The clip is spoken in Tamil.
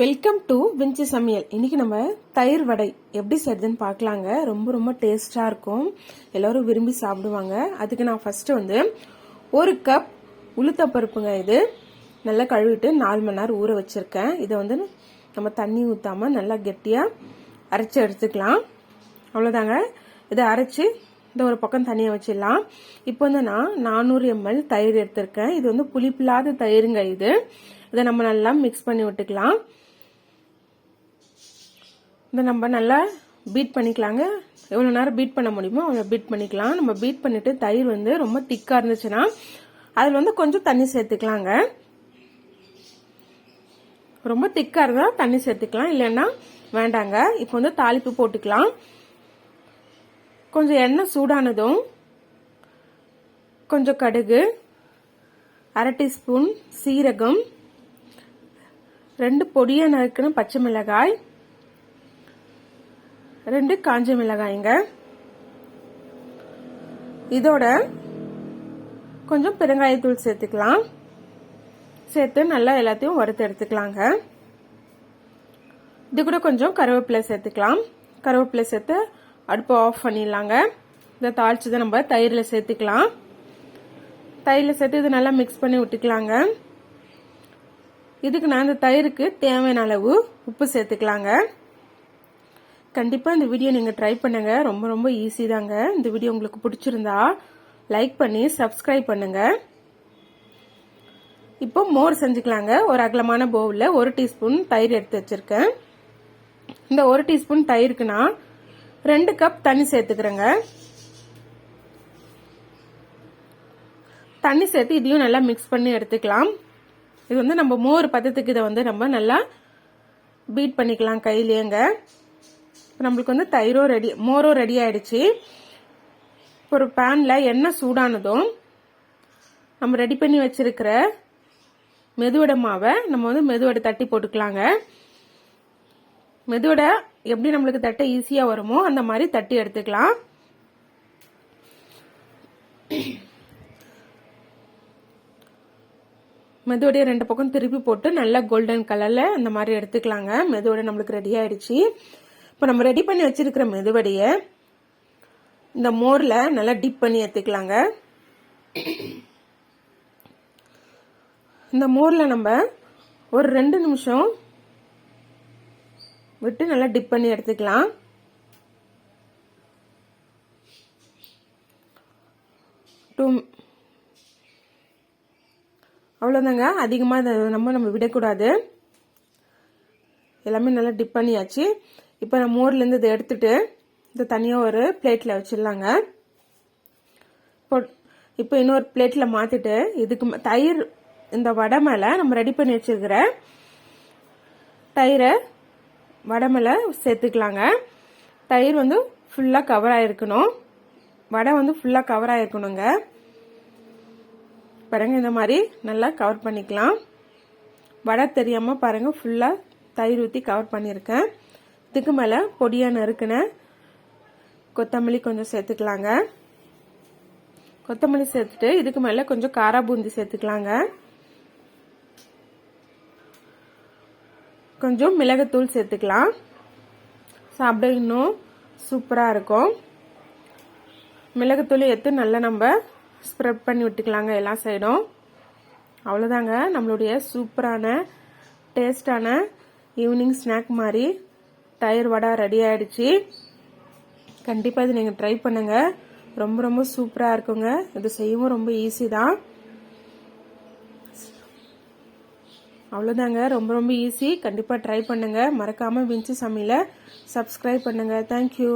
வெல்கம் டு வின்சி சமையல். இன்னைக்கு நம்ம தயிர் வடை எப்படி செய்யறதுன்னு பார்க்கலாங்க. ரொம்ப ரொம்ப டேஸ்டா இருக்கும், எல்லாரும் விரும்பி சாப்பிடுவாங்க. அதுக்கு நான் ஃபர்ஸ்ட் ஒரு கப் உளுத்தப்பருப்புங்க, இது நல்லா கழுவிட்டு 4 மணி நேரம் ஊற வச்சிருக்கேன். இதை நம்ம தண்ணி ஊத்தாம நல்லா கெட்டியா அரைச்சி எடுத்துக்கலாம். அவ்வளவுதாங்க. இதை அரைச்சி இந்த ஒரு பக்கம் தனியாக வச்சிடலாம். இப்போ நான் 400 ml தயிர் எடுத்திருக்கேன். இது புளிப்பில்லாத தயிருங்க. இதை நம்ம நல்லா மிக்ஸ் பண்ணி விட்டுக்கலாம். இதை நம்ம நல்லா பீட் பண்ணிக்கலாங்க. எவ்வளோ நேரம் பீட் பண்ண முடியுமோ அவ்வளோ பீட் பண்ணிக்கலாம். நம்ம பீட் பண்ணிட்டு தயிர் ரொம்ப திக்கா இருந்துச்சுன்னா அதில் கொஞ்சம் தண்ணி சேர்த்துக்கலாங்க. ரொம்ப திக்கா இருந்தா தண்ணி சேர்த்துக்கலாம், இல்லைன்னா வேண்டாங்க. இப்போ தாளிப்பு போட்டுக்கலாம். கொஞ்சம் எண்ணெய் சூடானதும் கொஞ்சம் கடுகு, 1/2 டீஸ்பூன் சீரகம், 2 பொடியா நறுக்கின பச்சை மிளகாய், 2 காஞ்ச மிளகாய்ங்க. இதோட கொஞ்சம் பெருங்காயத்தூள் சேர்த்துக்கலாம். சேர்த்து நல்லா எல்லாத்தையும் வறுத்து எடுத்துக்கலாங்க. இது கூட கொஞ்சம் கருவேப்பிலை சேர்த்துக்கலாம். கருவேப்பிலை சேர்த்து அடுப்பு ஆஃப் பண்ணிடலாங்க. இதை தாளிச்சதை நம்ம தயிரில் சேர்த்துக்கலாம். தயிரில் சேர்த்து இது நல்லா மிக்ஸ் பண்ணி விட்டுக்கலாங்க. இதுக்கு நான் இந்த தயிருக்கு தேவையான அளவு உப்பு சேர்த்துக்கலாங்க. கண்டிப்பா இந்த வீடியோ நீங்க ட்ரை பண்ணுங்க. ரொம்ப ரொம்ப ஈஸி தாங்க. இந்த வீடியோ உங்களுக்கு பிடிச்சிருந்தா லைக் பண்ணி சப்ஸ்கிரைப் பண்ணுங்க. இப்போ மோர் செஞ்சுக்கலாங்க. ஒரு அகலமான பவுல்ல 1 டீஸ்பூன் தயிர் எடுத்து வச்சிருக்கேன். இந்த 1 டீஸ்பூன் தயிருக்கு நான் 2 கப் தண்ணி சேர்த்துக்கிறேங்க. தண்ணி சேர்த்து இதையும் நல்லா மிக்ஸ் பண்ணி எடுத்துக்கலாம். இது நம்ம மோர் பதத்துக்கு இதை நம்ம நல்லா பீட் பண்ணிக்கலாம் கையிலேங்க. நம்மளுக்கு தயிரோ ரெடி, மோரோ ரெடி ஆயிடுச்சு. ஒரு பேன்ல எண்ணெய் சூடானதும் நம்ம ரெடி பண்ணி வச்சிருக்கிற மெதுவடை மாவை நம்ம மெதுவடை தட்டி போட்டுக்கலாங்க. மெதுவடை எப்படி நம்மளுக்கு தட்ட ஈஸியா வருமோ அந்த மாதிரி தட்டி எடுத்துக்கலாம். மெதுவடையை 2 பக்கம் திருப்பி போட்டு நல்லா கோல்டன் கலர்ல அந்த மாதிரி எடுத்துக்கலாங்க. மெதுவடை நம்மளுக்கு ரெடி ஆயிடுச்சு. இப்போ நம்ம ரெடி பண்ணி வச்சிருக்கிற மெதுவடையை இந்த மோர்ல நல்லா டிப் பண்ணி எடுத்துக்கலாங்க. இந்த மோர்ல நம்ம ஒரு 2 நிமிஷம் விட்டு நல்லா டிப் பண்ணி எடுத்துக்கலாம். அவ்வளவுதாங்க. அதிகமா நம்ம விடக்கூடாது. எல்லாமே நல்லா டிப் பண்ணியாச்சு. இப்ப நம்ம மோர்ல இருந்து இதை எடுத்துட்டு இந்த தனியா ஒரு பிளேட்ல வச்சிடலாங்க. இப்போ இன்னொரு பிளேட்ல மாத்திட்டு இதுக்கு தயிர், இந்த வடை மேல நம்ம ரெடி பண்ணி வச்சிருக்கிற தயிரை வடை மேல சேர்த்துக்கலாங்க. தயிர் ஃபுல்லா கவர் ஆயிருக்கணும். வடை ஃபுல்லா கவர் ஆயிருக்கணுங்க. பாருங்க, இந்த மாதிரி நல்லா கவர் பண்ணிக்கலாம். வடை தெரியாம பாருங்க, ஃபுல்லா தயிர் ஊத்தி கவர் பண்ணிருக்கேன். இதுக்கு மேல பொடியா நறுக்கின கொத்தமல்லி கொஞ்சம் சேர்த்துக்கலாங்க. கொத்தமல்லி சேர்த்துட்டு இதுக்கு மேல கொஞ்சம் காரா பூந்தி சேர்த்துக்கலாங்க. கொஞ்சம் மிளகுத்தூள் சேர்த்துக்கலாம். சாப்பிட இன்னும் சூப்பரா இருக்கும். மிளகுத்தூள் எடுத்து நல்லா நம்ம ஸ்ப்ரெட் பண்ணி விட்டுக்கலாங்க எல்லா சைடும். அவ்வளவுதாங்க. நம்மளுடைய சூப்பரான டேஸ்டான ஈவினிங் ஸ்நாக் மாதிரி தயிர் வடை ரெடி ஆயிடுச்சு. கண்டிப்பா இது நீங்க ட்ரை பண்ணுங்க. ரொம்ப ரொம்ப சூப்பரா இருக்குங்க. இது செய்யவும் ரொம்ப ஈஸி தான். அவ்வளவுதாங்க. ரொம்ப ரொம்ப ஈஸி. கண்டிப்பா ட்ரை பண்ணுங்க. மறக்காம வின்சி சமையலை சப்ஸ்கிரைப் பண்ணுங்க. தேங்க்யூ.